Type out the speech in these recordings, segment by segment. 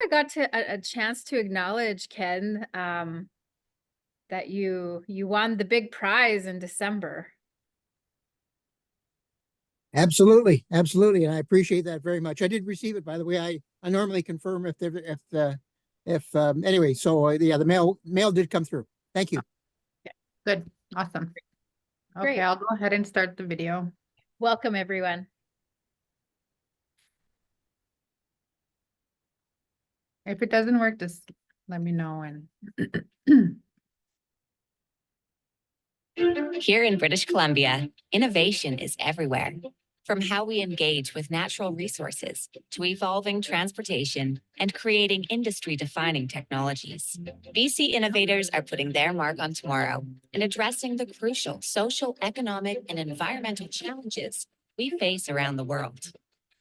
I got to a chance to acknowledge, Ken, that you won the big prize in December. Absolutely, absolutely, and I appreciate that very much. I did receive it, by the way. I normally confirm if anyway. So yeah, the mail did come through. Thank you. Yeah, good, awesome. Okay, Great. I'll go ahead and start the video. Welcome, everyone. If it doesn't work, just let me know. And here in British Columbia, innovation is everywhere. From how we engage with natural resources to evolving transportation and creating industry-defining technologies. BC innovators are putting their mark on tomorrow and addressing the crucial social, economic, and environmental challenges we face around the world.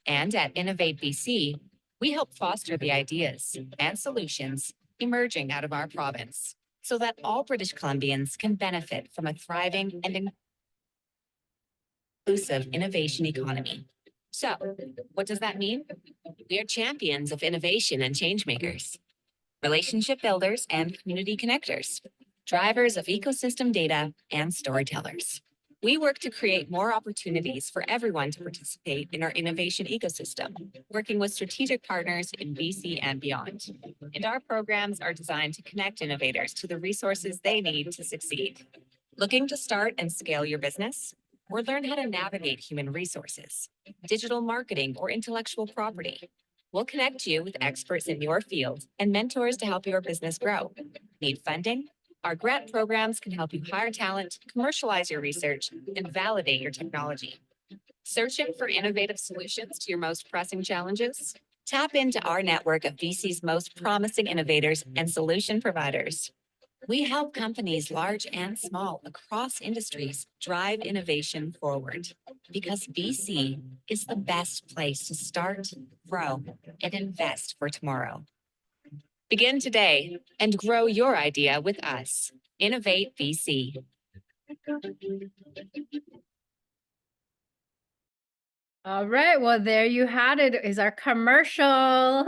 And at Innovate BC, we help foster the ideas and solutions emerging out of our province so that all British Columbians can benefit from a thriving and inclusive innovation economy. So, what does that mean? We are champions of innovation and change makers, relationship builders and community connectors, drivers of ecosystem data and storytellers. We work to create more opportunities for everyone to participate in our innovation ecosystem, working with strategic partners in BC and beyond. And our programs are designed to connect innovators to the resources they need to succeed. Looking to start and scale your business? Or learn how to navigate human resources, digital marketing, or intellectual property? We'll connect you with experts in your field and mentors to help your business grow. Need funding? Our grant programs can help you hire talent, commercialize your research, and validate your technology. Searching for innovative solutions to your most pressing challenges? Tap into our network of BC's most promising innovators and solution providers. We help companies large and small across industries drive innovation forward because BC is the best place to start, grow, and invest for tomorrow. Begin today and grow your idea with us. Innovate BC. All right, well, there you had it, is our commercial.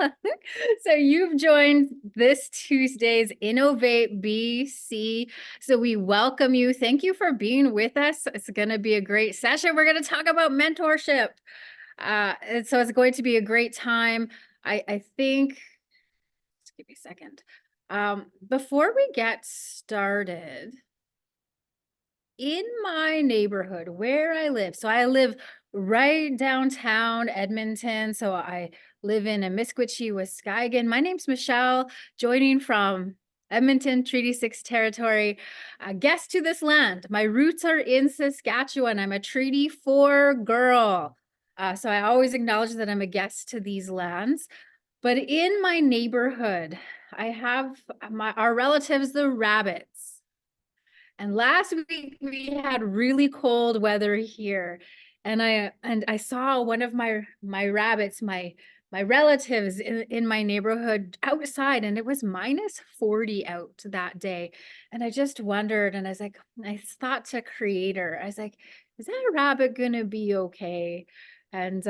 So you've joined this Tuesday's Innovate BC. So we welcome you. Thank you for being with us. It's going to be a great session. We're going to talk about mentorship. And so it's going to be a great time. I think, just give me a second. Before we get started, in my neighborhood where I live, so I live right downtown Edmonton. So I live in Amiskwichi, Wisconsin. My name's Michelle, joining from Edmonton, Treaty 6 territory, a guest to this land. My roots are in Saskatchewan. I'm a Treaty 4 girl. So I always acknowledge that I'm a guest to these lands. But in my neighborhood, I have our relatives, the rabbits. And last week we had really cold weather here, and I saw one of my rabbits, my relatives in my neighborhood outside, and it was -40 out that day. And I just wondered, and I was like, I thought to Creator, I was like, is that rabbit gonna be okay? And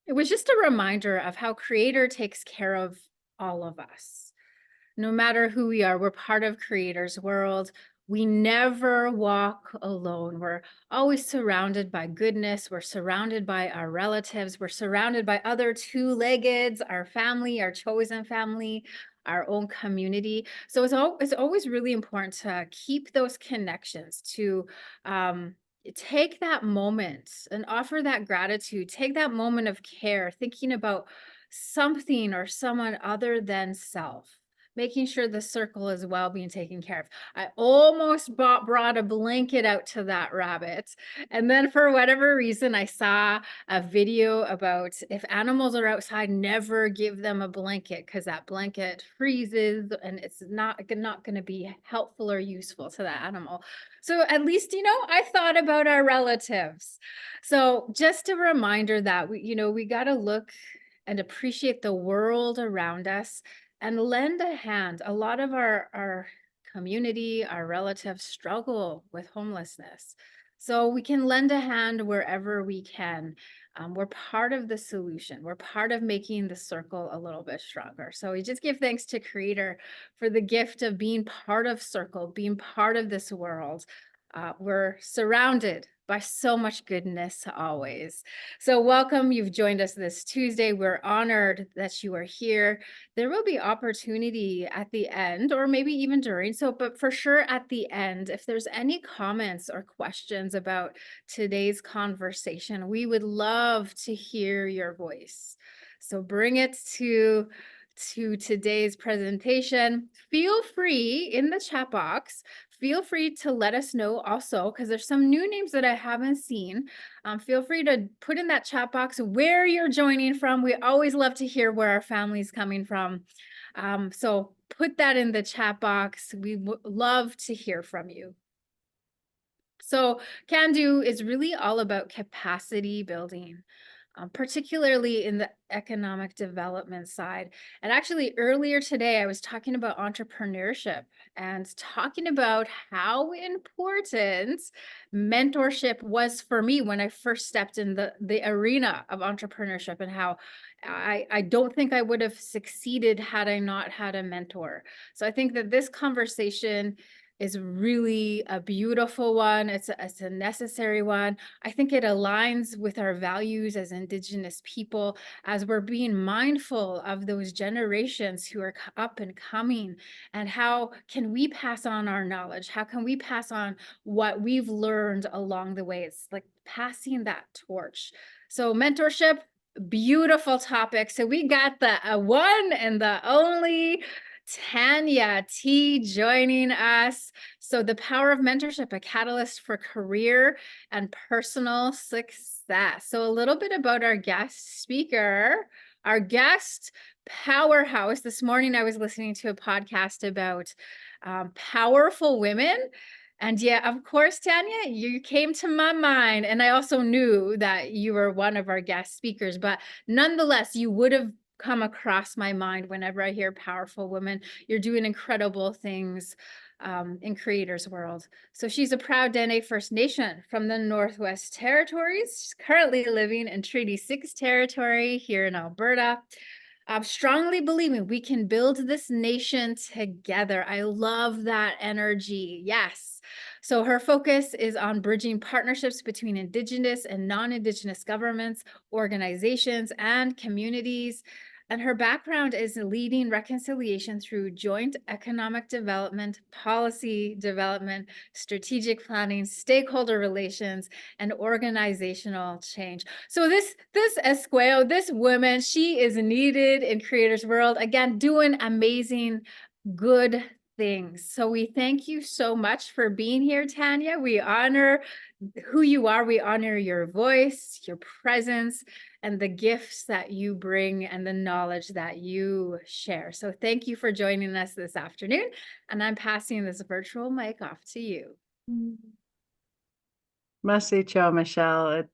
it was just a reminder of how Creator takes care of all of us. No matter who we are, we're part of Creator's world. We never walk alone. We're always surrounded by goodness. We're surrounded by our relatives. We're surrounded by other two-leggeds, our family, our chosen family, our own community. So it's always really important to keep those connections, to take that moment and offer that gratitude, take that moment of care, thinking about something or someone other than self, making sure the circle is well being taken care of. I almost brought a blanket out to that rabbit. And then for whatever reason, I saw a video about if animals are outside, never give them a blanket because that blanket freezes and it's not going to be helpful or useful to that animal. So at least, I thought about our relatives. So just a reminder that we got to look and appreciate the world around us and lend a hand. A lot of our community, our relatives struggle with homelessness. So we can lend a hand wherever we can. We're part of the solution. We're part of making the circle a little bit stronger. So we just give thanks to Creator for the gift of being part of Circle, being part of this world. We're surrounded by so much goodness always. So welcome. You've joined us this Tuesday. We're honored that you are here. There will be opportunity at the end, or maybe even during. So, but for sure at the end, if there's any comments or questions about today's conversation, we would love to hear your voice. So bring it to today's presentation. Feel free in the chat box. Feel free to let us know also, because there's some new names that I haven't seen. Feel free to put in that chat box where you're joining from. We always love to hear where our family's coming from. So put that in the chat box. We would love to hear from you. So Can Do is really all about capacity building, particularly in the economic development side. And actually earlier today, I was talking about entrepreneurship and talking about how important mentorship was for me when I first stepped in the arena of entrepreneurship, and how I don't think I would have succeeded had I not had a mentor. So I think that this conversation is really a beautiful one. It's a necessary one. I think it aligns with our values as Indigenous people, as we're being mindful of those generations who are up and coming, and how can we pass on our knowledge? How can we pass on what we've learned along the way? It's like passing that torch. So mentorship, beautiful topic. So we got the one and the only Tanya T joining us. So the power of mentorship, a catalyst for career and personal success. So a little bit about our guest speaker, our guest powerhouse. This morning I was listening to a podcast about powerful women. And yeah, of course, Tanya, you came to my mind. And I also knew that you were one of our guest speakers, but nonetheless, you would have come across my mind whenever I hear powerful women. You're doing incredible things in Creator's World. So she's a proud Dene First Nation from the Northwest Territories. She's currently living in Treaty 6 territory here in Alberta. Strongly believing we can build this nation together. I love that energy. Yes. So her focus is on bridging partnerships between Indigenous and non-Indigenous governments, organizations, and communities. And her background is leading reconciliation through joint economic development, policy development, strategic planning, stakeholder relations, and organizational change. So this Esqueo, this woman, she is needed in Creator's World. Again, doing amazing, good things. So we thank you so much for being here, Tanya. We honor who you are. We honor your voice, your presence, and the gifts that you bring and the knowledge that you share. So thank you for joining us this afternoon. And I'm passing this virtual mic off to you. Merci, Cho, Michelle. It's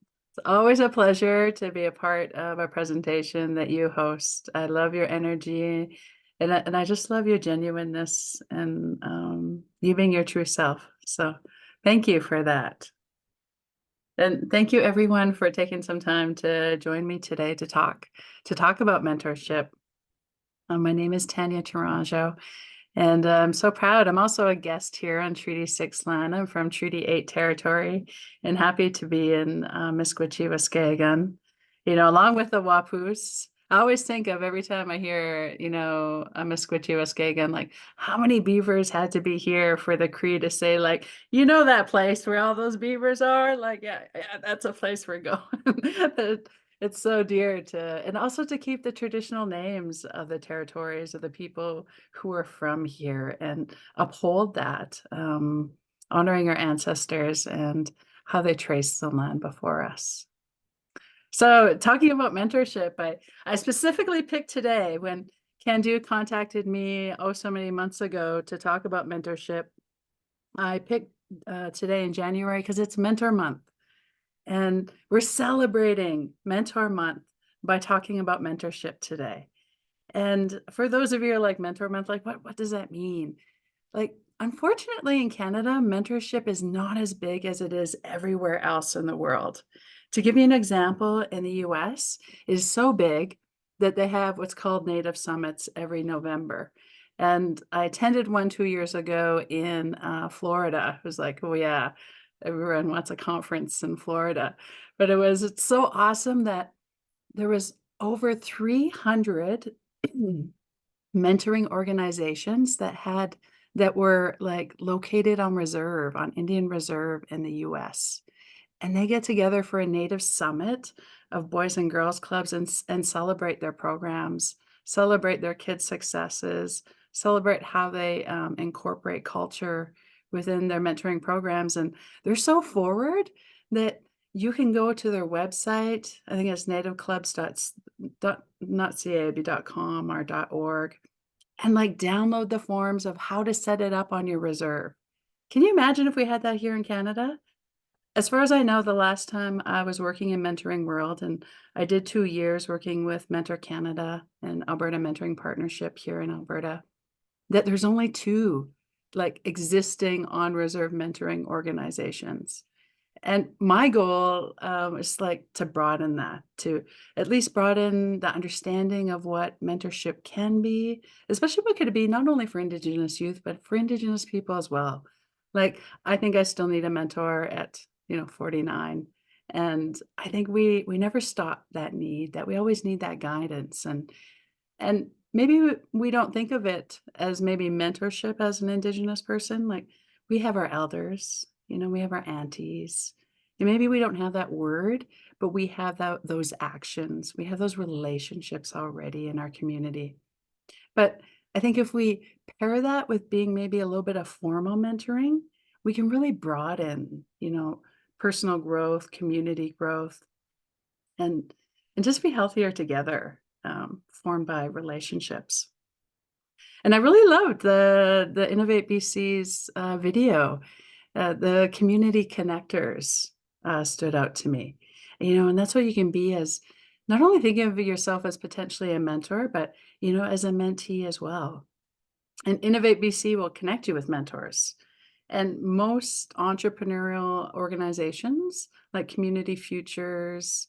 always a pleasure to be a part of a presentation that you host. I love your energy, and I just love your genuineness and you being your true self. So thank you for that. And thank you everyone for taking some time to join me today to talk about mentorship. My name is Tanya Tourangeau, and I'm so proud. I'm also a guest here on Treaty 6 land. I'm from Treaty 8 territory and happy to be in Misquitchie-Waskagan, along with the Wapoos. I always think of every time I hear, a Misquitchie-Waskagan, like how many beavers had to be here for the Cree to say, like, that place where all those beavers are? Like, yeah, that's a place we're going. It's so dear and also to keep the traditional names of the territories of the people who are from here and uphold that, honoring our ancestors and how they traced the land before us. So talking about mentorship, I specifically picked today when Can Do contacted me so many months ago to talk about mentorship. I picked today in January because it's Mentor Month. And we're celebrating Mentor Month by talking about mentorship today. And for those of you who are like Mentor Month, like what does that mean? Like, unfortunately in Canada, mentorship is not as big as it is everywhere else in the world. To give you an example, in the US, it is so big that they have what's called Native Summits every November. And I attended one 2 years ago in Florida. It was like, oh yeah, everyone wants a conference in Florida. But it's so awesome that there was over 300 mentoring organizations that were like located on reserve, on Indian Reserve in the US. And they get together for a Native summit of boys and girls clubs and celebrate their programs, celebrate their kids' successes, celebrate how they incorporate culture within their mentoring programs. And they're so forward that you can go to their website. I think it's nativeclubs.com or .org, and like download the forms of how to set it up on your reserve. Can you imagine if we had that here in Canada? As far as I know, the last time I was working in Mentoring World, and I did 2 years working with Mentor Canada and Alberta Mentoring Partnership here in Alberta, that there's only 2 like existing on reserve mentoring organizations. And my goal is like to broaden that, to at least broaden the understanding of what mentorship can be, especially what could it be not only for Indigenous youth, but for Indigenous people as well. Like, I think I still need a mentor at, 49. And I think we never stop that need, that we always need that guidance. And maybe we don't think of it as maybe mentorship as an Indigenous person. Like, we have our elders, we have our aunties. And maybe we don't have that word, but we have those actions. We have those relationships already in our community. But I think if we pair that with being maybe a little bit of formal mentoring, we can really broaden, personal growth, community growth, and just be healthier together, formed by relationships. And I really loved the Innovate BC's video. The community connectors stood out to me, and that's what you can be, as not only thinking of yourself as potentially a mentor, but as a mentee as well. And Innovate BC will connect you with mentors. And most entrepreneurial organizations like Community Futures,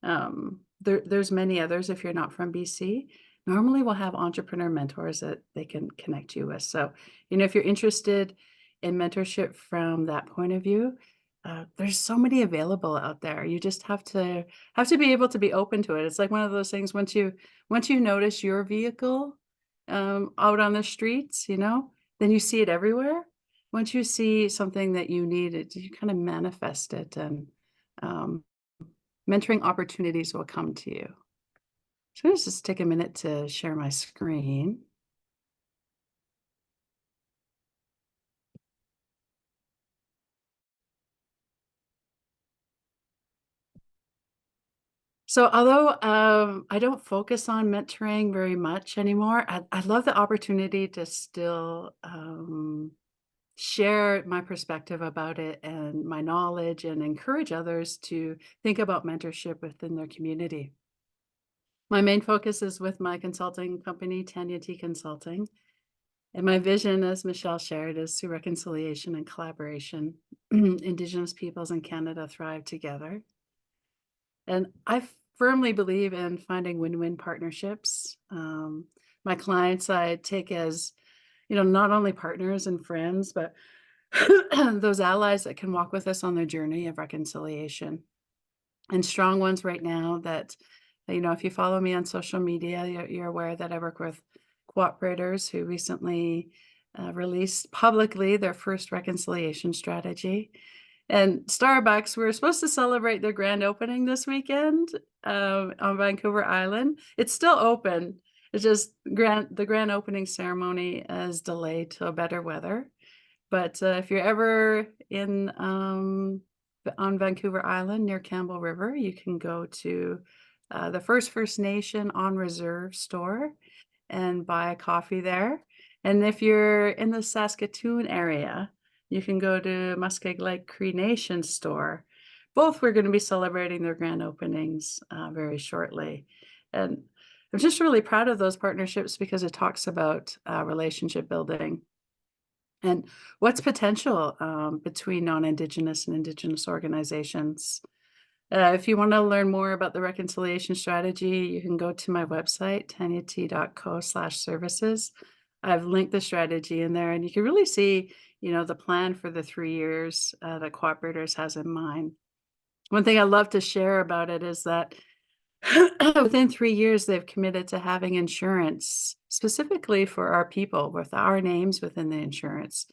there's many others if you're not from BC, normally will have entrepreneur mentors that they can connect you with. So, if you're interested in mentorship from that point of view, there's so many available out there. You just have to be able to be open to it. It's like one of those things, once you notice your vehicle out on the streets, then you see it everywhere. Once you see something that you need, you kind of manifest it, and mentoring opportunities will come to you. So let's just take a minute to share my screen. So although I don't focus on mentoring very much anymore, I love the opportunity to still share my perspective about it and my knowledge, and encourage others to think about mentorship within their community. My main focus is with my consulting company, Tanya T Consulting. And my vision, as Michelle shared, is through reconciliation and collaboration, Indigenous peoples in Canada thrive together. And I firmly believe in finding win-win partnerships. My clients I take as, not only partners and friends, but those allies that can walk with us on their journey of reconciliation. And strong ones right now that, if you follow me on social media, you're aware that I work with cooperators who recently released publicly their first reconciliation strategy. And Starbucks, we were supposed to celebrate their grand opening this weekend on Vancouver Island. It's still open. It's just the grand opening ceremony is delayed to better weather. But if you're ever on Vancouver Island near Campbell River, you can go to the First Nation on Reserve store and buy a coffee there. And if you're in the Saskatoon area, you can go to Muskeg Lake Cree Nation store. Both we're going to be celebrating their grand openings very shortly. And I'm just really proud of those partnerships because it talks about relationship building. And what's potential between non-Indigenous and Indigenous organizations? If you want to learn more about the reconciliation strategy, you can go to my website, TanyaT.co/services. I've linked the strategy in there, and you can really see, the plan for the 3 years that Cooperators has in mind. One thing I love to share about it is that within 3 years, they've committed to having insurance specifically for our people with our names within the insurance,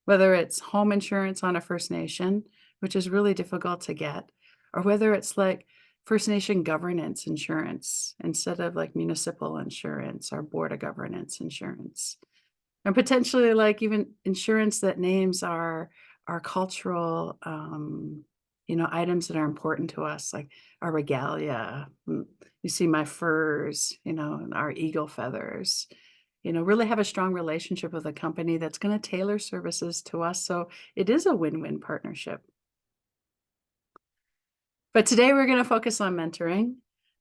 whether it's home insurance on a First Nation, which is really difficult to get, or whether it's like First Nation governance insurance instead of like municipal insurance or Board of Governance insurance. And potentially like even insurance that names our cultural items that are important to us, like our regalia. You see my furs, and our eagle feathers. Really have a strong relationship with a company that's going to tailor services to us. So it is a win-win partnership. But today we're going to focus on mentoring.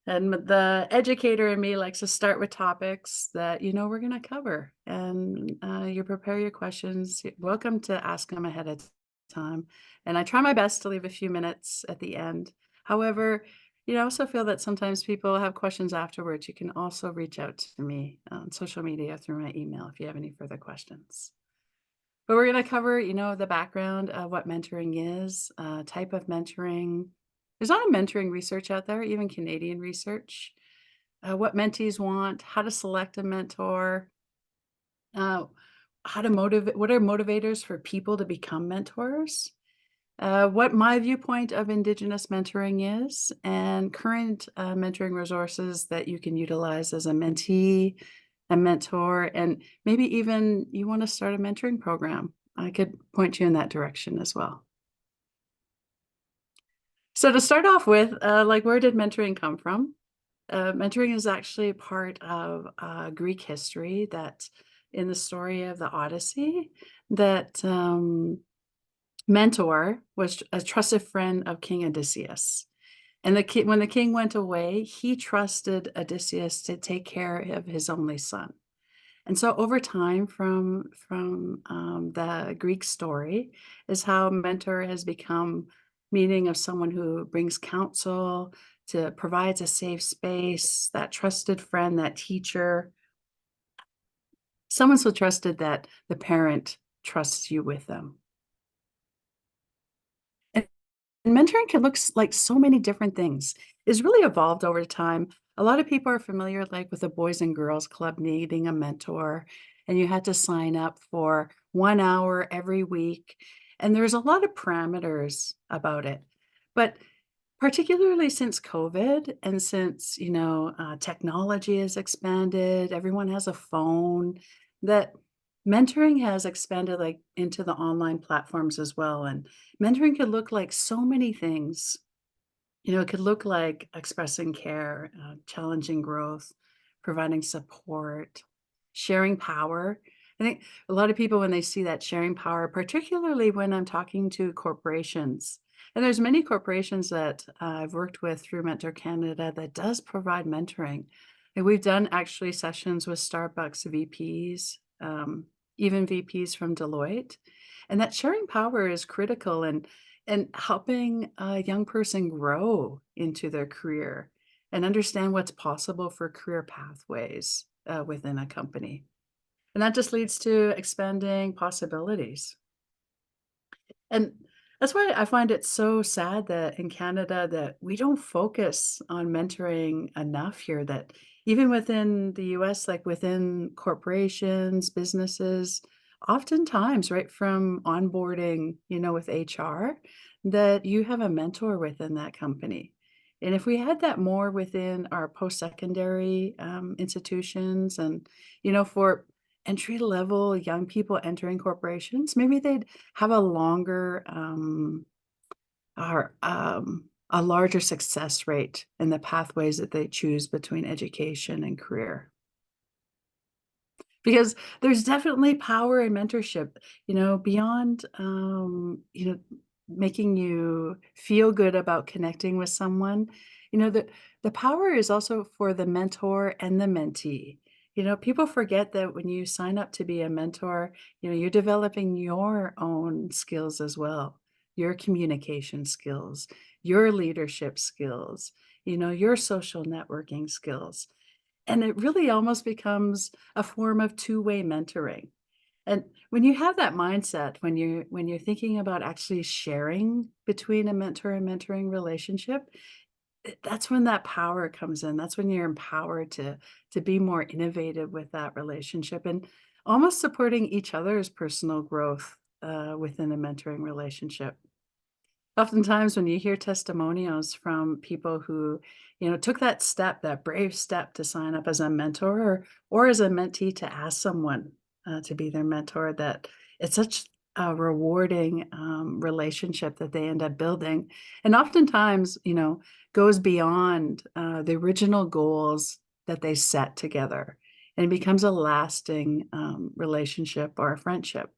And the educator in me likes to start with topics that, we're going to cover. And you prepare your questions. You're welcome to ask them ahead of time. And I try my best to leave a few minutes at the end. However, I also feel that sometimes people have questions afterwards. You can also reach out to me on social media through my email if you have any further questions. But we're going to cover, the background of what mentoring is, type of mentoring. There's a lot of mentoring research out there, even Canadian research, what mentees want, how to select a mentor, how to motivate, what are motivators for people to become mentors, what my viewpoint of Indigenous mentoring is, and current mentoring resources that you can utilize as a mentee, a mentor, and maybe even you want to start a mentoring program. I could point you in that direction as well. So to start off with, where did mentoring come from? Mentoring is actually part of Greek history that in the story of the Odyssey, that Mentor was a trusted friend of King Odysseus. And when the king went away, he trusted Odysseus to take care of his only son. And so over time from the Greek story is how mentor has become meaning of someone who brings counsel, to provides a safe space, that trusted friend, that teacher. Someone so trusted that the parent trusts you with them. And mentoring can look like so many different things. It's really evolved over time. A lot of people are familiar with the Boys and Girls Club needing a mentor, and you had to sign up for 1 hour every week. And there's a lot of parameters about it. But particularly since COVID and since, technology has expanded, everyone has a phone, that mentoring has expanded into the online platforms as well. And mentoring could look like so many things. It could look like expressing care, challenging growth, providing support, sharing power. I think a lot of people, when they see that sharing power, particularly when I'm talking to corporations, and there's many corporations that I've worked with through Mentor Canada that does provide mentoring. And we've done actually sessions with Starbucks VPs, even VPs from Deloitte. And that sharing power is critical and helping a young person grow into their career and understand what's possible for career pathways within a company. And that just leads to expanding possibilities. And that's why I find it so sad that in Canada that we don't focus on mentoring enough here, that even within the US, like within corporations, businesses, oftentimes right from onboarding, with HR, that you have a mentor within that company. And if we had that more within our post-secondary institutions and, for entry-level young people entering corporations, maybe they'd have a longer or a larger success rate in the pathways that they choose between education and career. Because there's definitely power in mentorship, beyond making you feel good about connecting with someone. The power is also for the mentor and the mentee. People forget that when you sign up to be a mentor, you're developing your own skills as well, your communication skills, your leadership skills, your social networking skills. And it really almost becomes a form of two-way mentoring. And when you have that mindset, when you're thinking about actually sharing between a mentor and mentoring relationship, that's when that power comes in. That's when you're empowered to be more innovative with that relationship and almost supporting each other's personal growth within a mentoring relationship. Oftentimes when you hear testimonials from people who, took that step, that brave step to sign up as a mentor or as a mentee to ask someone to be their mentor, that it's such a rewarding relationship that they end up building. And oftentimes, goes beyond the original goals that they set together and becomes a lasting relationship or a friendship.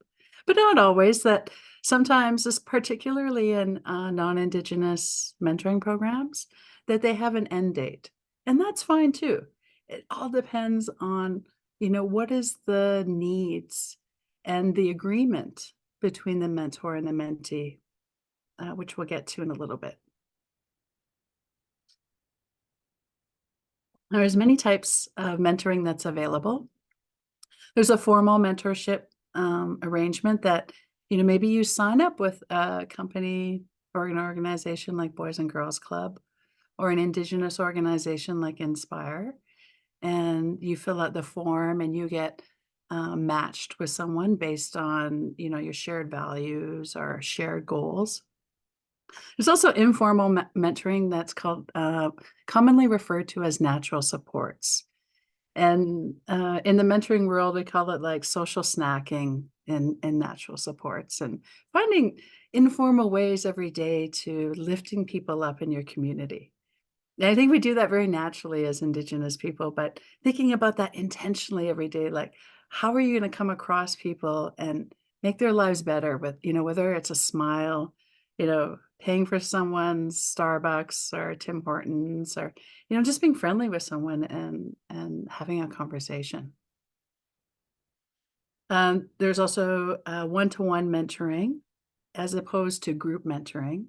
But not always. That sometimes, this particularly in non-Indigenous mentoring programs, that they have an end date. And that's fine too. It all depends on, what is the needs and the agreement between the mentor and the mentee, which we'll get to in a little bit. There's many types of mentoring that's available. There's a formal mentorship arrangement that, maybe you sign up with a company or an organization like Boys and Girls Club or an Indigenous organization like Inspire, and you fill out the form and you get matched with someone based on, your shared values or shared goals. There's also informal mentoring that's called commonly referred to as natural supports. And in the mentoring world, we call it like social snacking and natural supports, and finding informal ways every day to lifting people up in your community. And I think we do that very naturally as Indigenous people, but thinking about that intentionally every day, like how are you going to come across people and make their lives better with, whether it's a smile, paying for someone's Starbucks or Tim Hortons, or, just being friendly with someone and having a conversation. There's also one-to-one mentoring as opposed to group mentoring.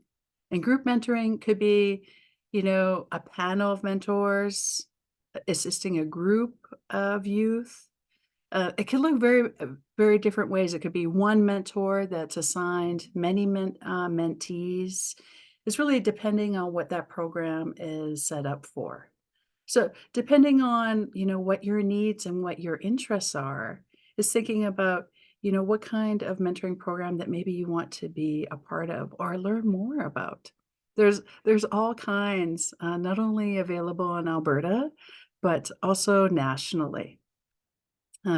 And group mentoring could be, a panel of mentors assisting a group of youth. It can look very, very different ways. It could be one mentor that's assigned many mentees. It's really depending on what that program is set up for. So depending on, what your needs and what your interests are, is thinking about, what kind of mentoring program that maybe you want to be a part of or learn more about. There's all kinds, not only available in Alberta, but also nationally.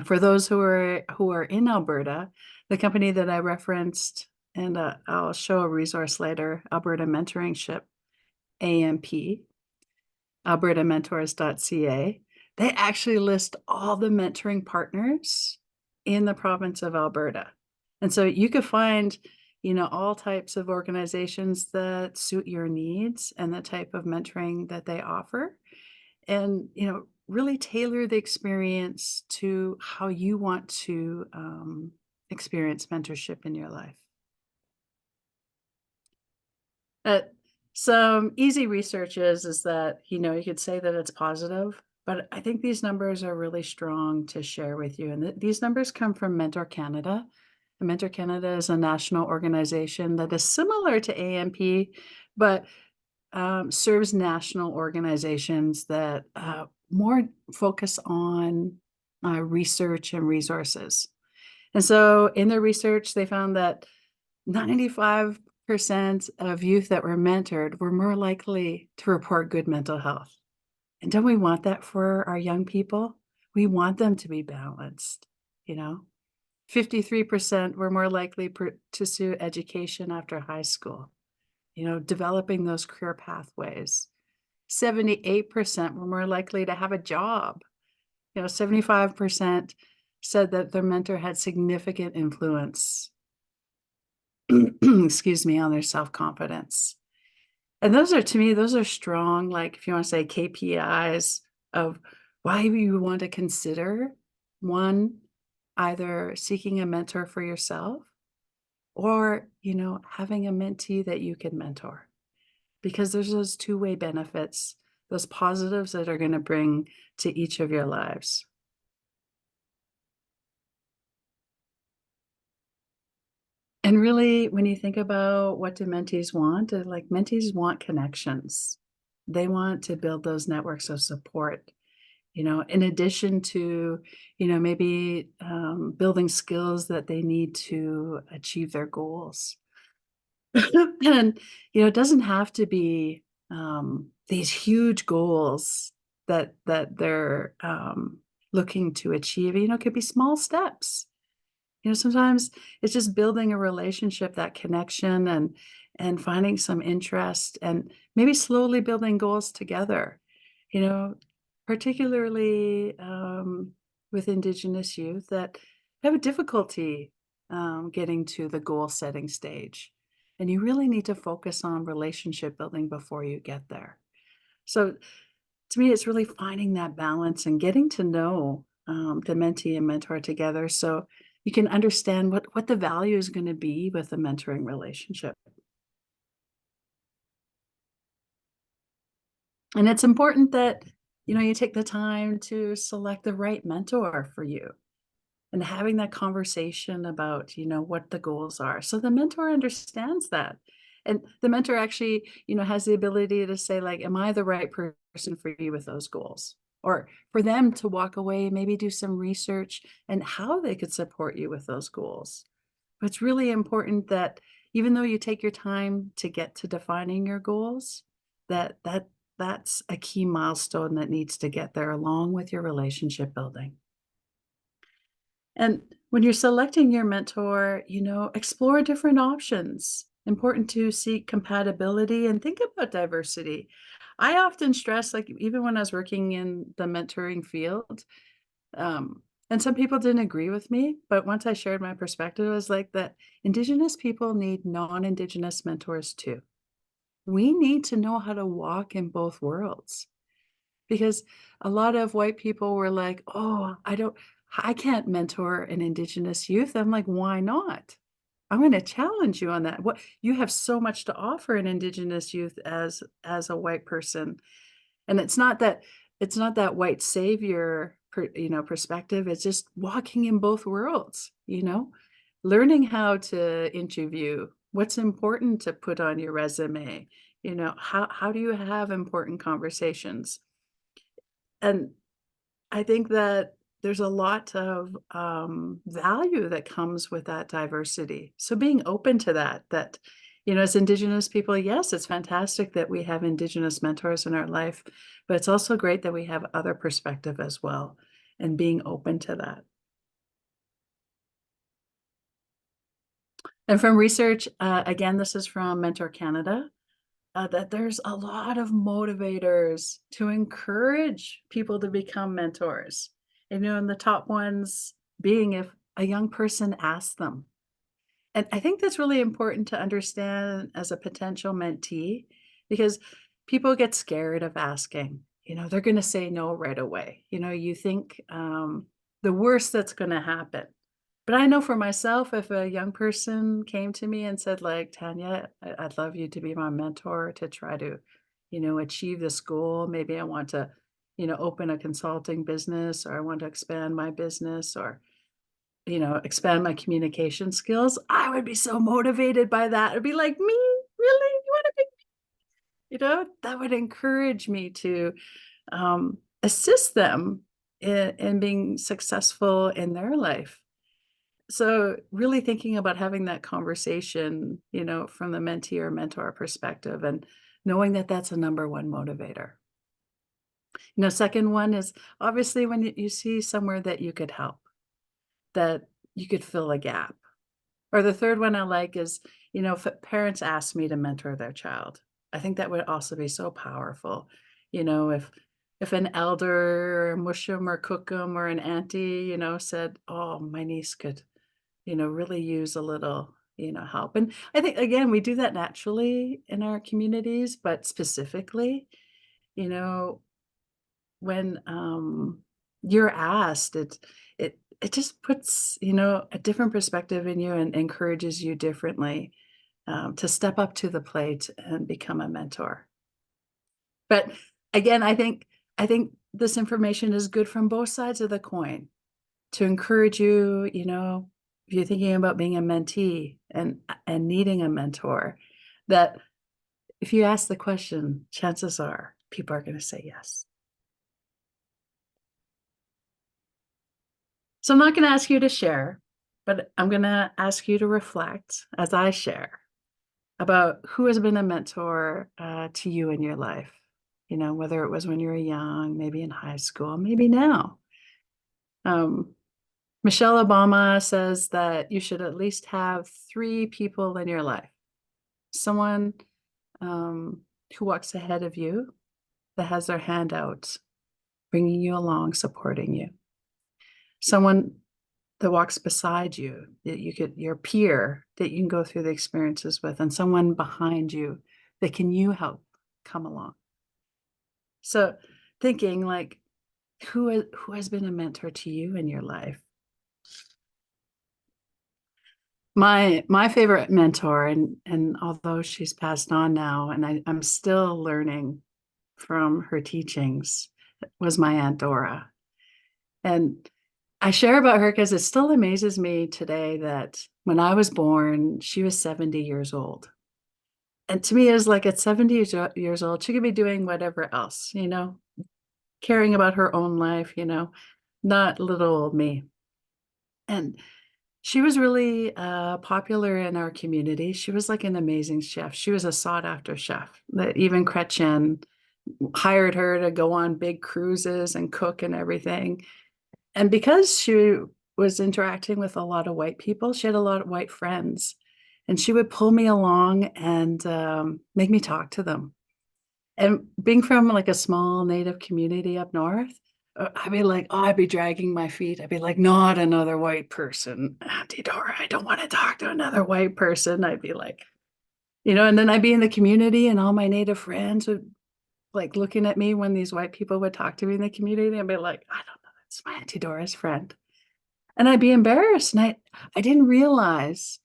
For those who are in Alberta, the company that I referenced, and I'll show a resource later, Alberta Mentorship, AMP, albertamentors.ca, they actually list all the mentoring partners in the province of Alberta. And so you could find, all types of organizations that suit your needs and the type of mentoring that they offer. And, really tailor the experience to how you want to experience mentorship in your life. Some easy research is that, you could say that it's positive, but I think these numbers are really strong to share with you. And these numbers come from Mentor Canada. And Mentor Canada is a national organization that is similar to AMP, but serves national organizations that more focus on research and resources. And so in their research, they found that 95% of youth that were mentored were more likely to report good mental health. And don't we want that for our young people? We want them to be balanced, 53% were more likely to pursue education after high school, developing those career pathways. 78% were more likely to have a job. 75% said that their mentor had significant influence, excuse me, on their self-confidence. And those are, to me, those are strong, like if you want to say KPIs of why you want to consider one, either seeking a mentor for yourself or, having a mentee that you can mentor, because there's those two-way benefits, those positives that are going to bring to each of your lives. And really, when you think about what do mentees want, like mentees want connections. They want to build those networks of support, in addition to, maybe building skills that they need to achieve their goals. And, it doesn't have to be these huge goals that they're looking to achieve. It could be small steps. Sometimes it's just building a relationship, that connection, and finding some interest, and maybe slowly building goals together. You know, particularly with Indigenous youth that have a difficulty getting to the goal setting stage. And you really need to focus on relationship building before you get there. So to me, it's really finding that balance and getting to know the mentee and mentor together so you can understand what the value is going to be with a mentoring relationship. And it's important that, you take the time to select the right mentor for you and having that conversation about, what the goals are. So the mentor understands that. And the mentor actually, has the ability to say, like, am I the right person for you with those goals? Or for them to walk away, maybe do some research and how they could support you with those goals. But it's really important that even though you take your time to get to defining your goals, that's a key milestone that needs to get there along with your relationship building. And when you're selecting your mentor, explore different options. Important to seek compatibility and think about diversity. I often stress, like, even when I was working in the mentoring field, and some people didn't agree with me, but once I shared my perspective, it was like that Indigenous people need non-Indigenous mentors too. We need to know how to walk in both worlds. Because a lot of white people were like, "Oh, I can't mentor an Indigenous youth." I'm like, "Why not? I'm going to challenge you on that. What you have so much to offer an Indigenous youth as a white person." And it's not that white savior perspective. It's just walking in both worlds, learning how to interview, what's important to put on your resume, how do you have important conversations? And I think that there's a lot of value that comes with that diversity. So being open to that, as Indigenous people, yes, it's fantastic that we have Indigenous mentors in our life, but it's also great that we have other perspective as well, and being open to that. And from research, again, this is from Mentor Canada, that there's a lot of motivators to encourage people to become mentors. And the top ones being if a young person asks them. And I think that's really important to understand as a potential mentee, because people get scared of asking. They're going to say no right away. You think the worst that's going to happen. But I know for myself, if a young person came to me and said, like, "Tanya, I'd love you to be my mentor to try to, achieve this goal. Maybe I want to, open a consulting business, or I want to expand my business, or, expand my communication skills." I would be so motivated by that. It'd be like, "Me? Really? You want to be?" That would encourage me to assist them in being successful in their life. So really thinking about having that conversation, from the mentee or mentor perspective, and knowing that that's a number one motivator. Second one is obviously when you see somewhere that you could help, that you could fill a gap. Or the third one I like is, if parents ask me to mentor their child, I think that would also be so powerful. If an elder or mushum or cookum or an auntie, said, "Oh, my niece could really use a little, help." And I think, again, we do that naturally in our communities, but specifically, you know, you're asked, it just puts, you know, a different perspective in you and encourages you differently to step up to the plate and become a mentor. But again, I think this information is good from both sides of the coin to encourage you, you know, if you're thinking about being a mentee and needing a mentor, that if you ask the question, chances are people are going to say yes. So I'm not going to ask you to share, but I'm going to ask you to reflect as I share about who has been a mentor to you in your life. You know, whether it was when you were young, maybe in high school, maybe now. Michelle Obama says that you should at least have 3 people in your life. Someone who walks ahead of you, that has their hand out, bringing you along, supporting you. Someone that walks beside you, that your peer that you can go through the experiences with, and someone behind you that you help come along. So thinking like, who has been a mentor to you in your life? My favorite mentor, and although she's passed on now, and I'm still learning from her teachings, was my Aunt Dora. And I share about her because it still amazes me today that when I was born, she was 70 years old. And to me, it was like at 70 years old, she could be doing whatever else, you know, caring about her own life, you know, not little old me. And she was really popular in our community. She was like an amazing chef. She was a sought-after chef. That even Chrétien hired her to go on big cruises and cook and everything. And because she was interacting with a lot of white people, she had a lot of white friends. And she would pull me along and make me talk to them. And being from like a small Native community up north, I'd be like, oh, I'd be dragging my feet. I'd be like, not another white person. Auntie Dora, I don't want to talk to another white person. I'd be like, you know, and then I'd be in the community and all my Native friends would like looking at me when these white people would talk to me in the community. I'd be like, I don't know, it's my Auntie Dora's friend. And I'd be embarrassed. And I didn't realize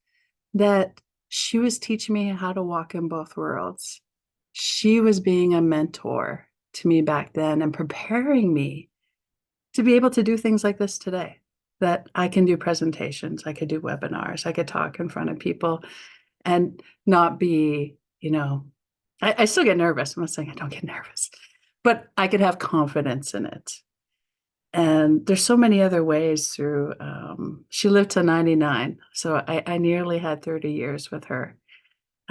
that she was teaching me how to walk in both worlds. She was being a mentor to me back then and preparing me to be able to do things like this today, that I can do presentations, I could do webinars, I could talk in front of people and not be, you know, I still get nervous. I'm not saying I don't get nervous, but I could have confidence in it. And there's so many other ways through, she lived to 99. So I nearly had 30 years with her.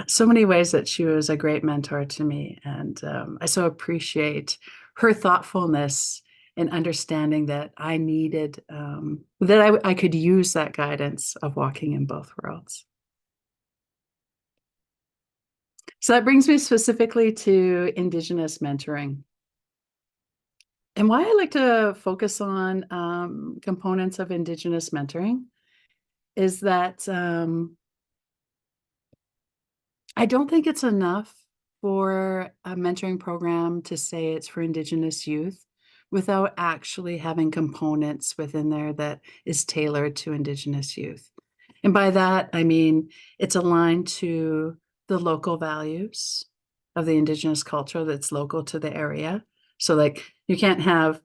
So many ways that she was a great mentor to me. And I so appreciate her thoughtfulness in understanding that I needed, that I could use that guidance of walking in both worlds. So that brings me specifically to Indigenous mentoring. And why I like to focus on components of Indigenous mentoring is that I don't think it's enough for a mentoring program to say it's for Indigenous youth without actually having components within there that is tailored to Indigenous youth. And by that, I mean, it's aligned to the local values of the Indigenous culture that's local to the area. So like you can't have,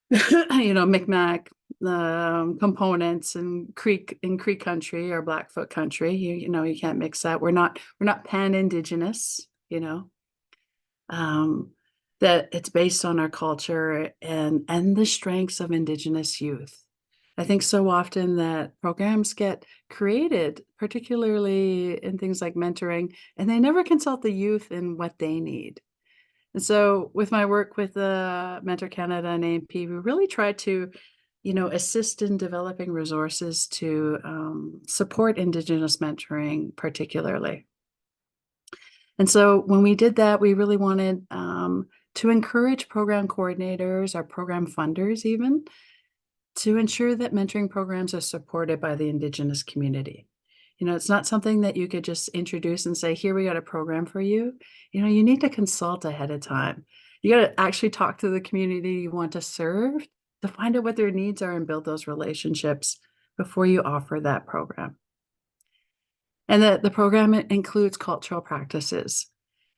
you know, Micmac components in Creek country or Blackfoot country. You know, you can't mix that. We're not pan-Indigenous, you know. That it's based on our culture and the strengths of Indigenous youth. I think so often that programs get created, particularly in things like mentoring, and they never consult the youth in what they need. And so with my work with Mentor Canada and AMP, we really try to, you know, assist in developing resources to support Indigenous mentoring particularly. And so when we did that, we really wanted to encourage program coordinators, our program funders even, to ensure that mentoring programs are supported by the Indigenous community. You know, it's not something that you could just introduce and say, here, we got a program for you. You know, you need to consult ahead of time You got to actually talk to the community you want to serve to find out what their needs are and build those relationships before you offer that program. And the program includes cultural practices.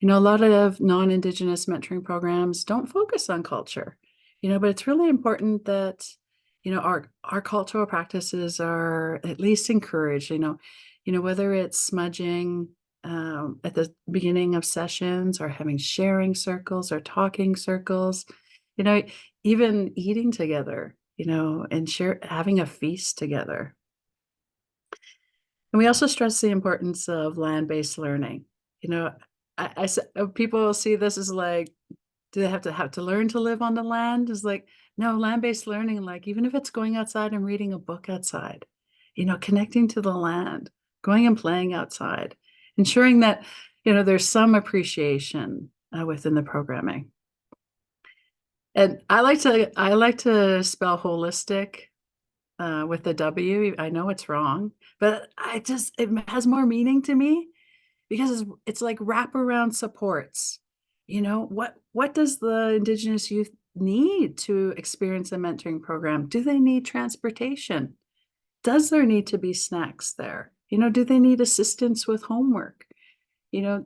A lot of non-Indigenous mentoring programs don't focus on culture, but it's really important that, our cultural practices are at least encouraged, whether it's smudging at the beginning of sessions or having sharing circles or talking circles, even eating together, and having a feast together. And we also stress the importance of land-based learning. People see this as like, do they have to learn to live on the land? Is like, no, land-based learning, like even if it's going outside and reading a book outside, connecting to the land, going and playing outside, ensuring that, there's some appreciation within the programming. And I like to spell holistic with the W. I know it's wrong, but it has more meaning to me because it's like wraparound supports. What does the Indigenous youth need to experience a mentoring program? Do they need transportation? Does there need to be snacks there? Do they need assistance with homework? Do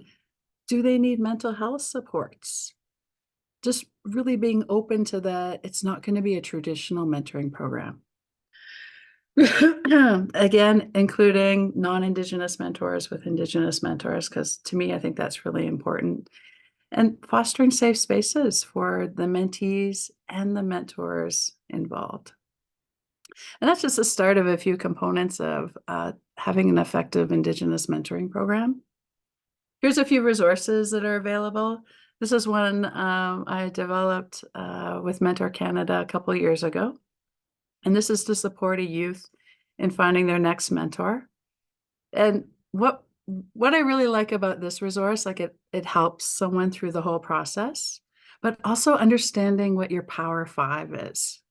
they need mental health supports? Just really being open to that. It's not going to be a traditional mentoring program. Again, including non-Indigenous mentors with Indigenous mentors, because to me, I think that's really important. And fostering safe spaces for the mentees and the mentors involved. And that's just the start of a few components of having an effective Indigenous mentoring program. Here's a few resources that are available. This is one I developed with Mentor Canada a couple of years ago. And this is to support a youth in finding their next mentor. And what I really like about this resource, like it helps someone through the whole process, but also understanding what your Power 5 is.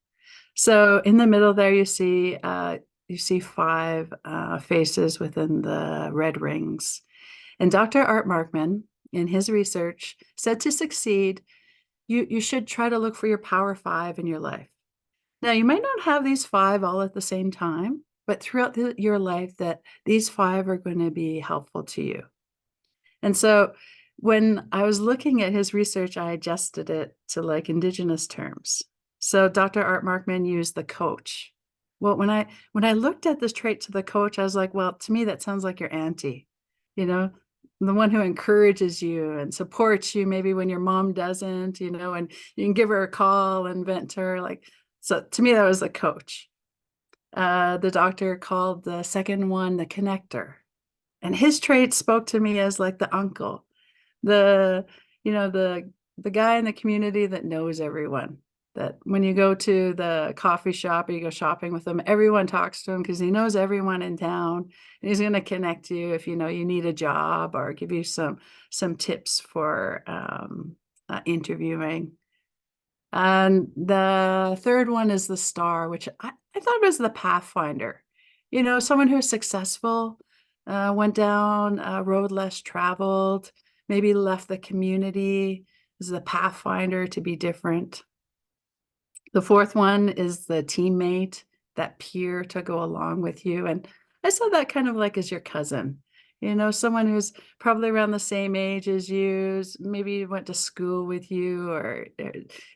So in the middle there, you see 5 faces within the red rings. And Dr. Art Markman, in his research, said to succeed, you should try to look for your Power 5 in your life. Now, you might not have these 5 all at the same time, but throughout your life that these 5 are going to be helpful to you. And so when I was looking at his research, I adjusted it to like Indigenous terms. So Dr. Art Markman used the coach. Well, when I looked at this trait to the coach, I was like, well, to me, that sounds like your auntie, the one who encourages you and supports you maybe when your mom doesn't, and you can give her a call and vent to her. Like, so to me, that was the coach. The doctor called the second one the connector. And his trait spoke to me as like the uncle, the guy in the community that knows everyone. That when you go to the coffee shop or you go shopping with him, everyone talks to him because he knows everyone in town, and he's going to connect you if you need a job or give you some tips for interviewing. And the third one is the star, which I thought was the pathfinder. Someone who's successful, went down a road less traveled, maybe left the community, is the pathfinder to be different. The fourth one is the teammate, that peer to go along with you. And I saw that kind of like as your cousin, someone who's probably around the same age as you, maybe went to school with you, or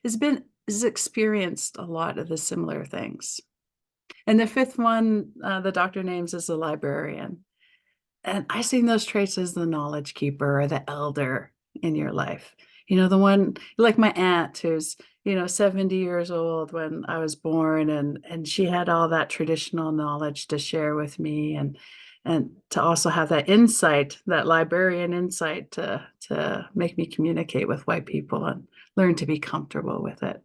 has experienced a lot of the similar things. And the fifth one, the doctor names is the librarian. And I seen those traits as the knowledge keeper or the elder in your life. The one like my aunt who's, 70 years old when I was born, and she had all that traditional knowledge to share with me, and to also have that insight, that librarian insight to make me communicate with white people and learn to be comfortable with it.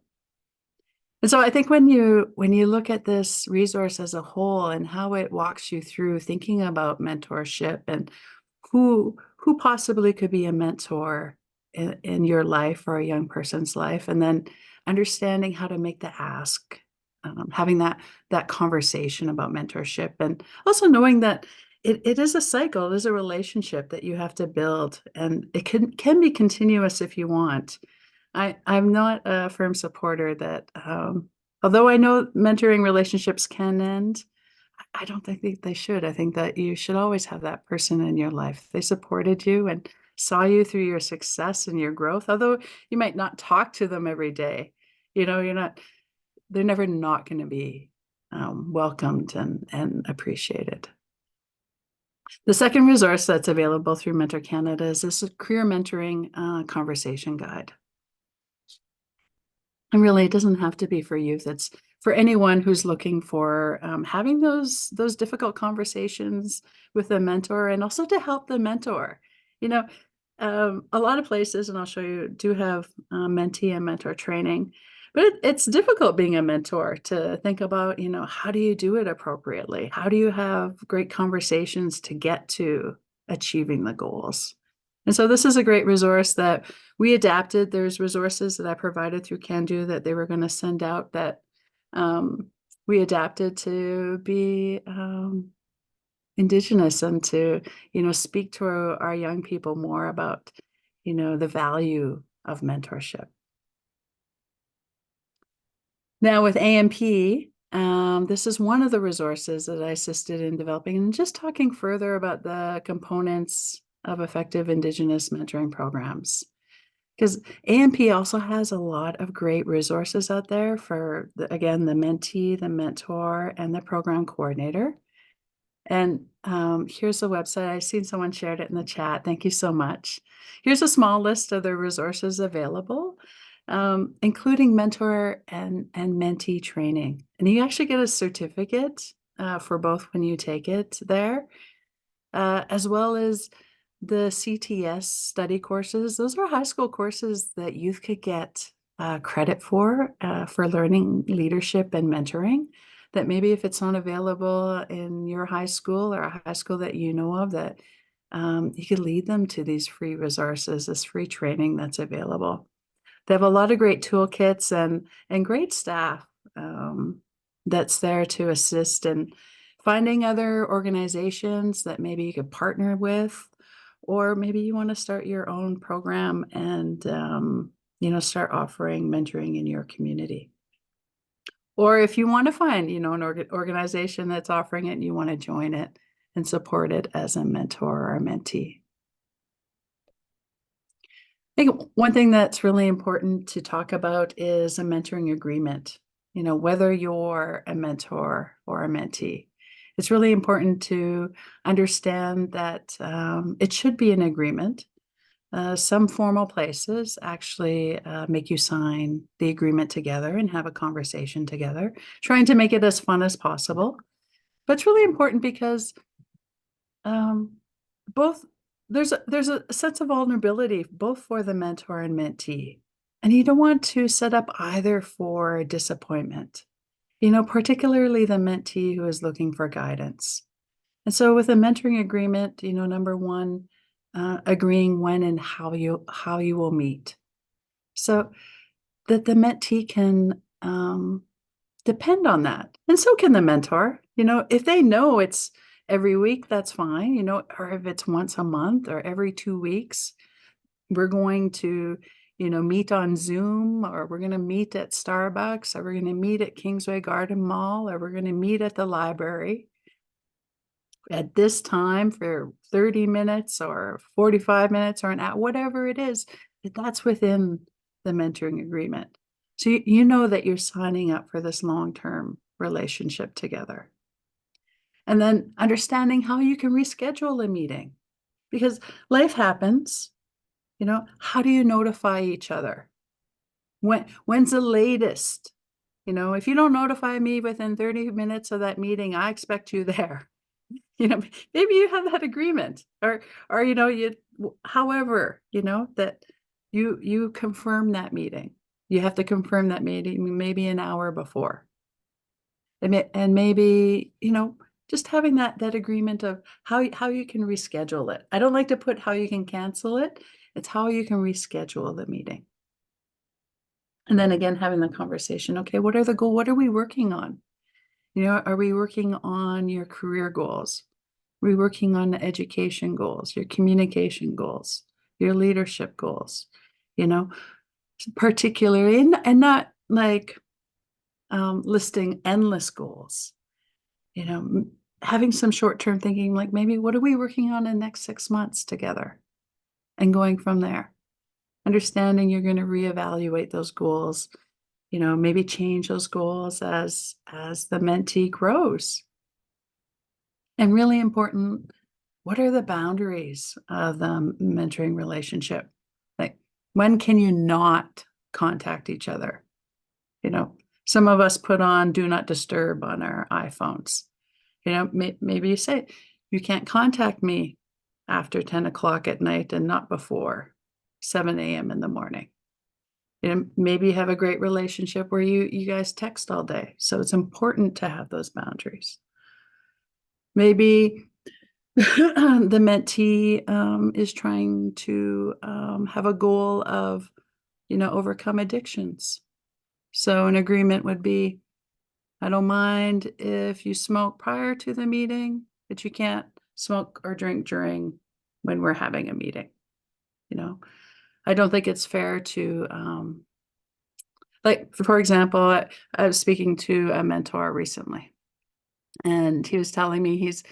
And so I think when you look at this resource as a whole and how it walks you through thinking about mentorship and who possibly could be a mentor in your life or a young person's life, and then understanding how to make the ask, having that conversation about mentorship, and also knowing that it is a cycle, it is a relationship that you have to build, and it can be continuous if you want. I'm not a firm supporter that, although I know mentoring relationships can end, I don't think they should. I think that you should always have that person in your life. They supported you and saw you through your success and your growth. Although you might not talk to them every day, they're never not going to be welcomed and appreciated. The second resource that's available through Mentor Canada is this career mentoring conversation guide. And really, it doesn't have to be for youth. It's for anyone who's looking for having those difficult conversations with a mentor, and also to help the mentor. A lot of places, and I'll show you, do have mentee and mentor training, but it's difficult being a mentor to think about, how do you do it appropriately? How do you have great conversations to get to achieving the goals? And so this is a great resource that we adapted. There's resources that I provided through Can Do that they were going to send out that we adapted to be Indigenous and to, speak to our young people more about, the value of mentorship. Now with AMP, this is one of the resources that I assisted in developing, and just talking further about the components of effective Indigenous mentoring programs. Because AMP also has a lot of great resources out there for, again, the mentee, the mentor, and the program coordinator. And here's the website. I've seen someone shared it in the chat. Thank you so much. Here's a small list of the resources available, including mentor and mentee training. And you actually get a certificate for both when you take it there, as well as the CTS study courses. Those are high school courses that youth could get credit for learning leadership and mentoring, that maybe if it's not available in your high school or a high school that you know of, that you could lead them to these free resources, this free training that's available. They have a lot of great toolkits and great staff that's there to assist in finding other organizations that maybe you could partner with, or maybe you want to start your own program and start offering mentoring in your community. Or if you want to find, an organization that's offering it and you want to join it and support it as a mentor or a mentee. I think one thing that's really important to talk about is a mentoring agreement. Whether you're a mentor or a mentee, it's really important to understand that it should be an agreement. Some formal places actually make you sign the agreement together and have a conversation together, trying to make it as fun as possible. But it's really important because there's a sense of vulnerability both for the mentor and mentee, and you don't want to set up either for disappointment. Particularly the mentee who is looking for guidance. And so with a mentoring agreement, number one, agreeing when and how you will meet, so that the mentee can depend on that, and so can the mentor. If they know it's every week, that's fine. Or if it's once a month or every 2 weeks, we're going to meet on Zoom, or we're going to meet at Starbucks, or we're going to meet at Kingsway Garden Mall, or we're going to meet at the library at this time for 30 minutes or 45 minutes or an hour, whatever it is, that's within the mentoring agreement. So you know that you're signing up for this long-term relationship together. And then understanding how you can reschedule a meeting, because life happens. How do you notify each other? When's the latest? If you don't notify me within 30 minutes of that meeting, I expect you there. Maybe you have that agreement, or however, that you confirm that meeting. You have to confirm that meeting maybe an hour before. And maybe, just having that agreement of how you can reschedule it. I don't like to put how you can cancel it. It's how you can reschedule the meeting. And then again, having the conversation. Okay, what are the goals? What are we working on? Are we working on your career goals? Are we working on the education goals, your communication goals, your leadership goals? particularly, and not like listing endless goals, having some short-term thinking, like maybe what are we working on in the next 6 months together, and going from there. Understanding you're going to reevaluate those goals, maybe change those goals as the mentee grows. And really important, what are the boundaries of the mentoring relationship? Like, when can you not contact each other? Some of us put on do not disturb on our iPhones. Maybe you say, you can't contact me after 10 o'clock at night and not before 7 a.m. in the morning. Maybe you have a great relationship where you guys text all day. So it's important to have those boundaries. Maybe the mentee is trying to have a goal of, overcome addictions. So an agreement would be, I don't mind if you smoke prior to the meeting, but you can't smoke or drink during when we're having a meeting. I don't think it's fair to, like, for example, I was speaking to a mentor recently, and he was telling me he's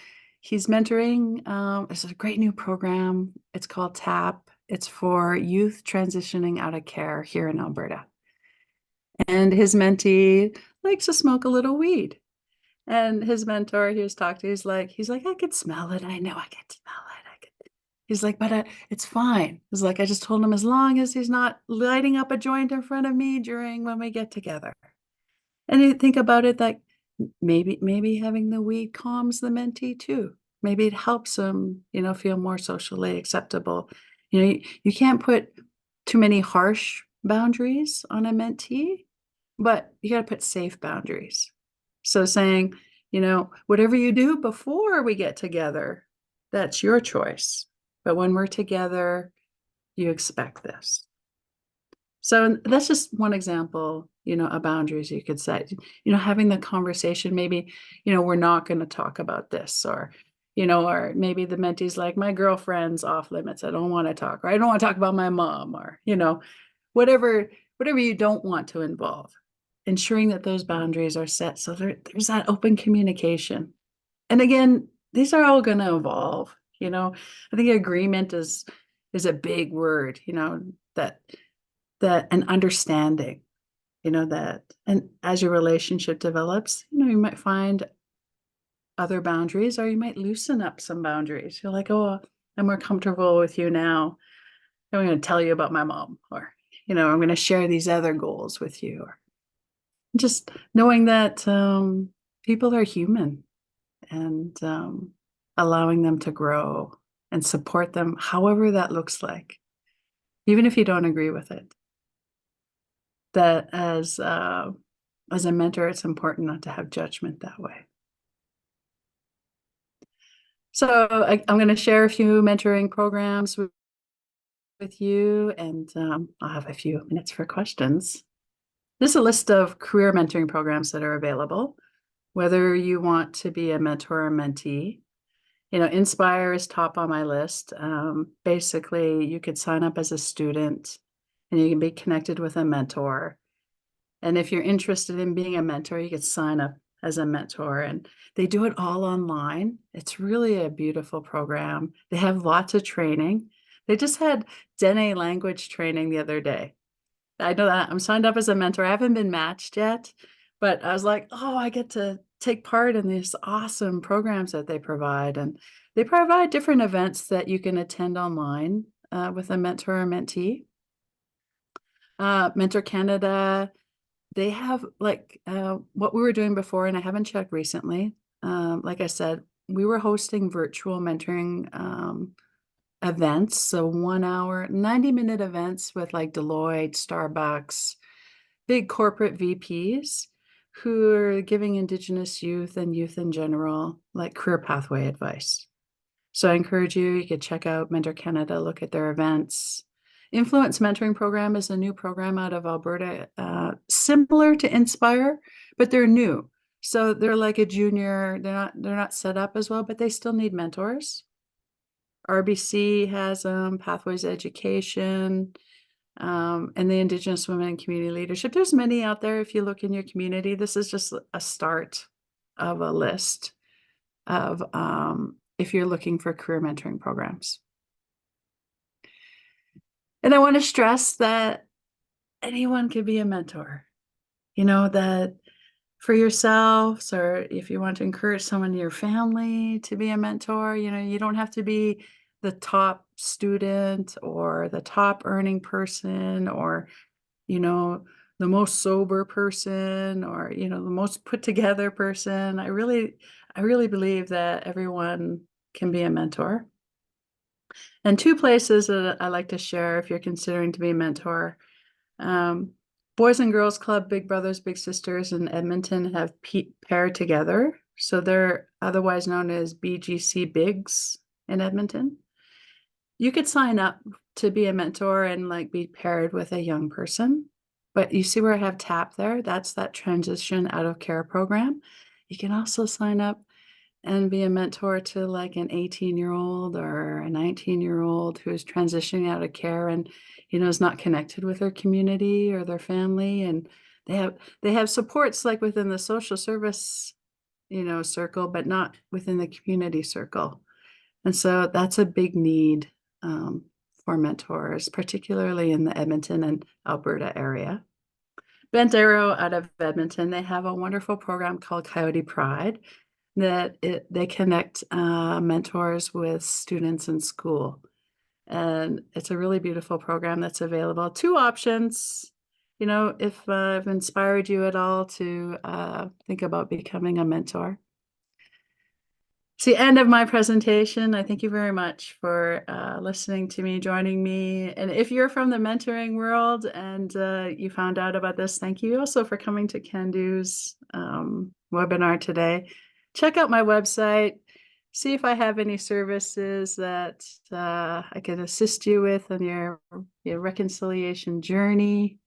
mentoring. It's a great new program. It's called TAP. It's for youth transitioning out of care here in Alberta. And his mentee likes to smoke a little weed. And his mentor, he was talking to, he's like, I could smell it. I know I can smell it. He's like, but it's fine. He's like, I just told him as long as he's not lighting up a joint in front of me during when we get together. And you think about it, like maybe having the weed calms the mentee too. Maybe it helps him, feel more socially acceptable. You can't put too many harsh boundaries on a mentee, but you got to put safe boundaries. So saying, whatever you do before we get together, that's your choice. But when we're together, you expect this. So that's just one example, of boundaries you could set, having the conversation, maybe, we're not going to talk about this, or maybe the mentee's like, my girlfriend's off limits. I don't want to talk, or I don't want to talk about my mom, or, whatever you don't want to involve. Ensuring that those boundaries are set so there's that open communication. And again, these are all going to evolve. I think agreement is a big word, that an understanding, that, and as your relationship develops, you might find other boundaries, or you might loosen up some boundaries. You're like, oh, I'm more comfortable with you now. I'm going to tell you about my mom, or, I'm going to share these other goals with you. Or just knowing that people are human, and allowing them to grow and support them, however that looks like, even if you don't agree with it. That as a mentor, it's important not to have judgment that way. So I'm going to share a few mentoring programs with you, and I'll have a few minutes for questions. This is a list of career mentoring programs that are available, whether you want to be a mentor or mentee. Inspire is top on my list. Basically, you could sign up as a student and you can be connected with a mentor. And if you're interested in being a mentor, you could sign up as a mentor, and they do it all online. It's really a beautiful program. They have lots of training. They just had Dene language training the other day. I know that I'm signed up as a mentor. I haven't been matched yet, but I was like, oh, I get to take part in these awesome programs that they provide. And they provide different events that you can attend online with a mentor or mentee. Mentor Canada, they have like what we were doing before, and I haven't checked recently. Like I said, we were hosting virtual mentoring events. So 1 hour, 90-minute events with like Deloitte, Starbucks, big corporate VPs who are giving Indigenous youth and youth in general, like career pathway advice. So I encourage you could check out Mentor Canada, look at their events. Influence Mentoring Program is a new program out of Alberta, similar to Inspire, but they're new. So they're like a junior, they're not set up as well, but they still need mentors. RBC has Pathways Education. and the Indigenous women in community leadership. There's many out there. If you look in your community, this is just a start of a list of if you're looking for career mentoring programs. And I want to stress that anyone can be a mentor, you know, that for yourselves, or if you want to encourage someone in your family to be a mentor, you know, you don't have to be the top student or the top earning person or, you know, the most sober person or, you know, the most put together person. I really believe that everyone can be a mentor. And two places that I like to share if you're considering to be a mentor. Boys and Girls Club, Big Brothers, Big Sisters in Edmonton have paired together. So they're otherwise known as BGC Bigs in Edmonton. You could sign up to be a mentor and like be paired with a young person. But you see where I have TAP there? That's that transition out of care program. You can also sign up and be a mentor to like an 18-year-old or a 19-year-old who is transitioning out of care and, you know, is not connected with their community or their family. And they have supports like within the social service, you know, circle, but not within the community circle. And so that's a big need for mentors, particularly in the Edmonton and Alberta area. Bent Arrow out of Edmonton, they have a wonderful program called Coyote Pride that they connect mentors with students in school. And it's a really beautiful program that's available. Two options, you know, if I've inspired you at all to think about becoming a mentor. It's the end of my presentation. I thank you very much for listening to me, joining me. And if you're from the mentoring world and you found out about this, thank you also for coming to Candu's webinar today. Check out my website, see if I have any services that I can assist you with on your reconciliation journey.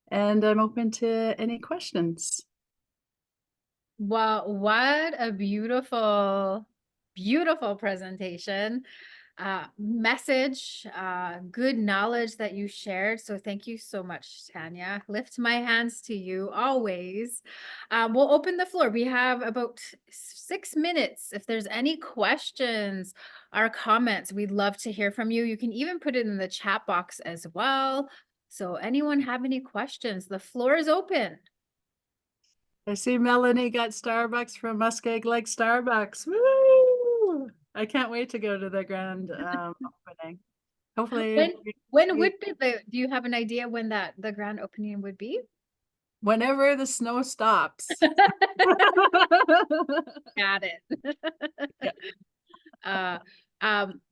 And I'm open to any questions. Wow, what a beautiful, beautiful presentation. Message, good knowledge that you shared. So thank you so much, Tanya. Lift my hands to you always. We'll open the floor. We have about 6 minutes. If there's any questions or comments, we'd love to hear from you. You can even put it in the chat box as well. So anyone have any questions? The floor is open. I see Melanie got Starbucks from Muskeg Lake Starbucks. Woo! I can't wait to go to the grand opening. Hopefully, When would be do you have an idea when the grand opening would be? whenever the snow stops. Got it. Yeah.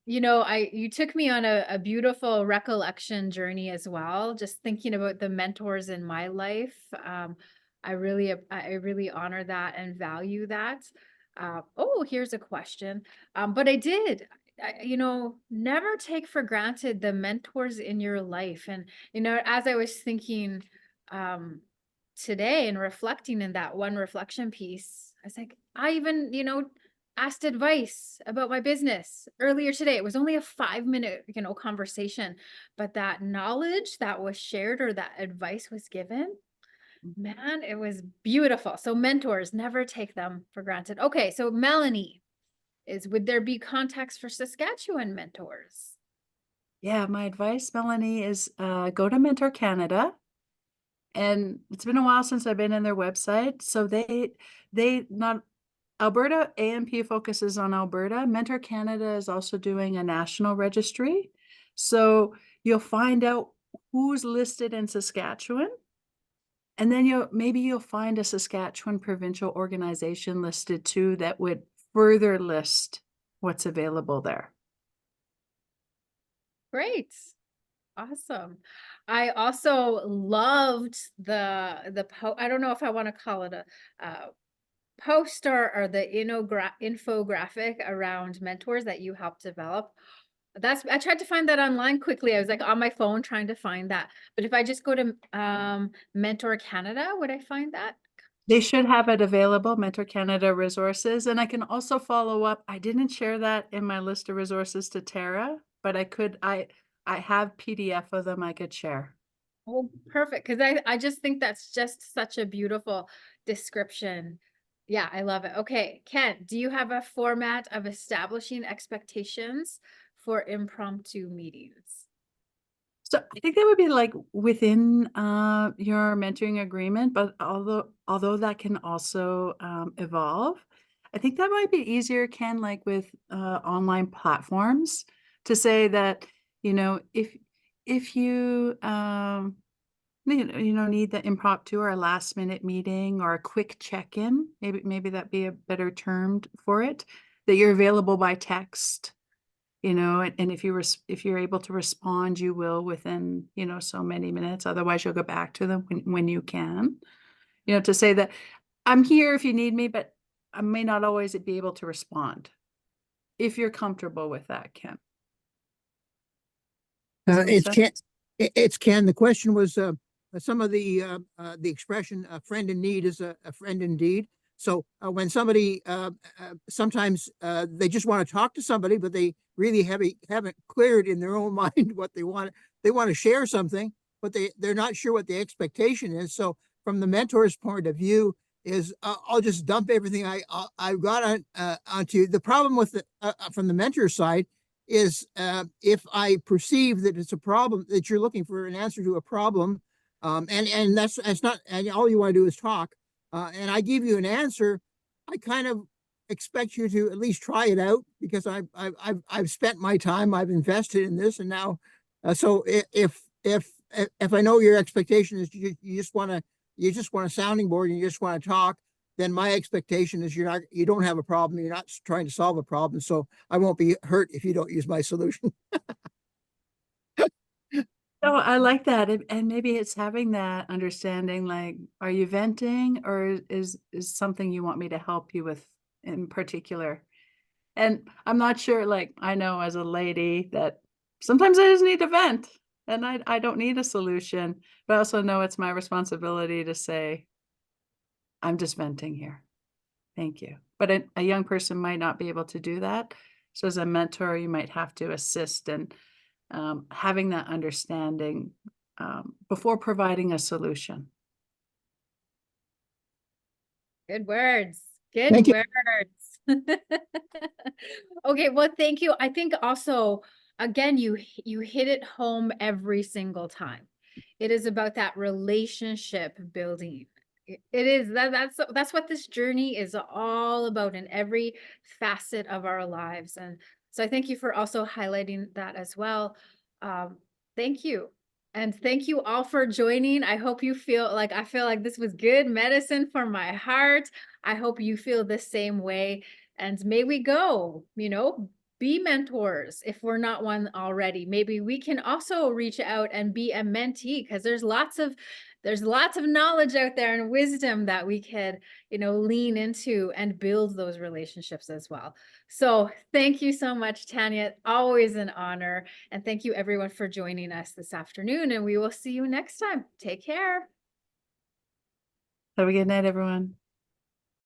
You know, you took me on a beautiful recollection journey as well, just thinking about the mentors in my life. I really honor that and value that. Oh, here's a question. But you know, never take for granted the mentors in your life. And, you know, as I was thinking today and reflecting in that one reflection piece, I was like, I even, you know, asked advice about my business earlier today. It was only a 5-minute, you know, conversation, but that knowledge that was shared or that advice was given, man, it was beautiful. So mentors, never take them for granted. Okay, so Melanie would there be contacts for Saskatchewan mentors? Yeah, my advice, Melanie, is go to Mentor Canada. And it's been a while since I've been in their website. So they not Alberta AMP focuses on Alberta. Mentor Canada is also doing a national registry. So you'll find out who's listed in Saskatchewan. And then maybe you'll find a Saskatchewan provincial organization listed too that would further list what's available there. Great. Awesome. I also loved I don't know if I want to call it a poster or the infographic around mentors that you helped develop. I tried to find that online quickly. I was like on my phone trying to find that. But if I just go to Mentor Canada, would I find that? They should have it available, Mentor Canada resources. And I can also follow up. I didn't share that in my list of resources to Tara, but I I have PDF of them I could share. Oh, perfect. Because I just think that's just such a beautiful description. Yeah, I love it. Okay, Ken, do you have a format of establishing expectations for impromptu meetings? So I think that would be like within your mentoring agreement, but although that can also evolve, I think that might be easier, Ken, like with online platforms, to say that, you know, if you need the impromptu or a last minute meeting or a quick check-in, maybe that'd be a better term for it, that you're available by text, and if you're able to respond, you will within, so many minutes. Otherwise, you'll go back to them when you can, to say that I'm here if you need me, but I may not always be able to respond. If you're comfortable with that, Ken. Does that make It's sense? Ken. It's Ken. The question was some of the expression "a friend in need" is a friend indeed. So when somebody sometimes they just want to talk to somebody, but they really haven't cleared in their own mind what they want. They want to share something, but they're not sure what the expectation is. So from the mentor's point of view, is I'll just dump everything I've got onto. The problem with from the mentor side is if I perceive that it's a problem, that you're looking for an answer to a problem, and that's not, and all you want to do is talk, and I give you an answer, I kind of expect you to at least try it out, because I've spent my time, I've invested in this, and now, so if I know your expectation is you just want a sounding board and you just want to talk, then my expectation is you don't have a problem. You're not trying to solve a problem. So I won't be hurt if you don't use my solution. Oh, I like that. And maybe it's having that understanding, like, are you venting, or is something you want me to help you with in particular? And I'm not sure, like, I know as a lady that sometimes I just need to vent, and I don't need a solution, but I also know it's my responsibility to say, I'm just venting here. Thank you. But a young person might not be able to do that. So as a mentor, you might have to assist in having that understanding before providing a solution. Good words. Good Thank you. words. Okay, well, thank you. I think also, again, you hit it home every single time. It is about that relationship building. It is that's what this journey is all about in every facet of our lives. And so I thank you for also highlighting that as well. Thank you. And thank you all for joining. I hope you I feel like this was good medicine for my heart. I hope you feel the same way. And may we go, be mentors if we're not one already. Maybe we can also reach out and be a mentee, because there's lots of knowledge out there and wisdom that we could, lean into and build those relationships as well. So thank you so much, Tanya. Always an honor. And thank you everyone for joining us this afternoon, and we will see you next time. Take care. Have a good night, everyone.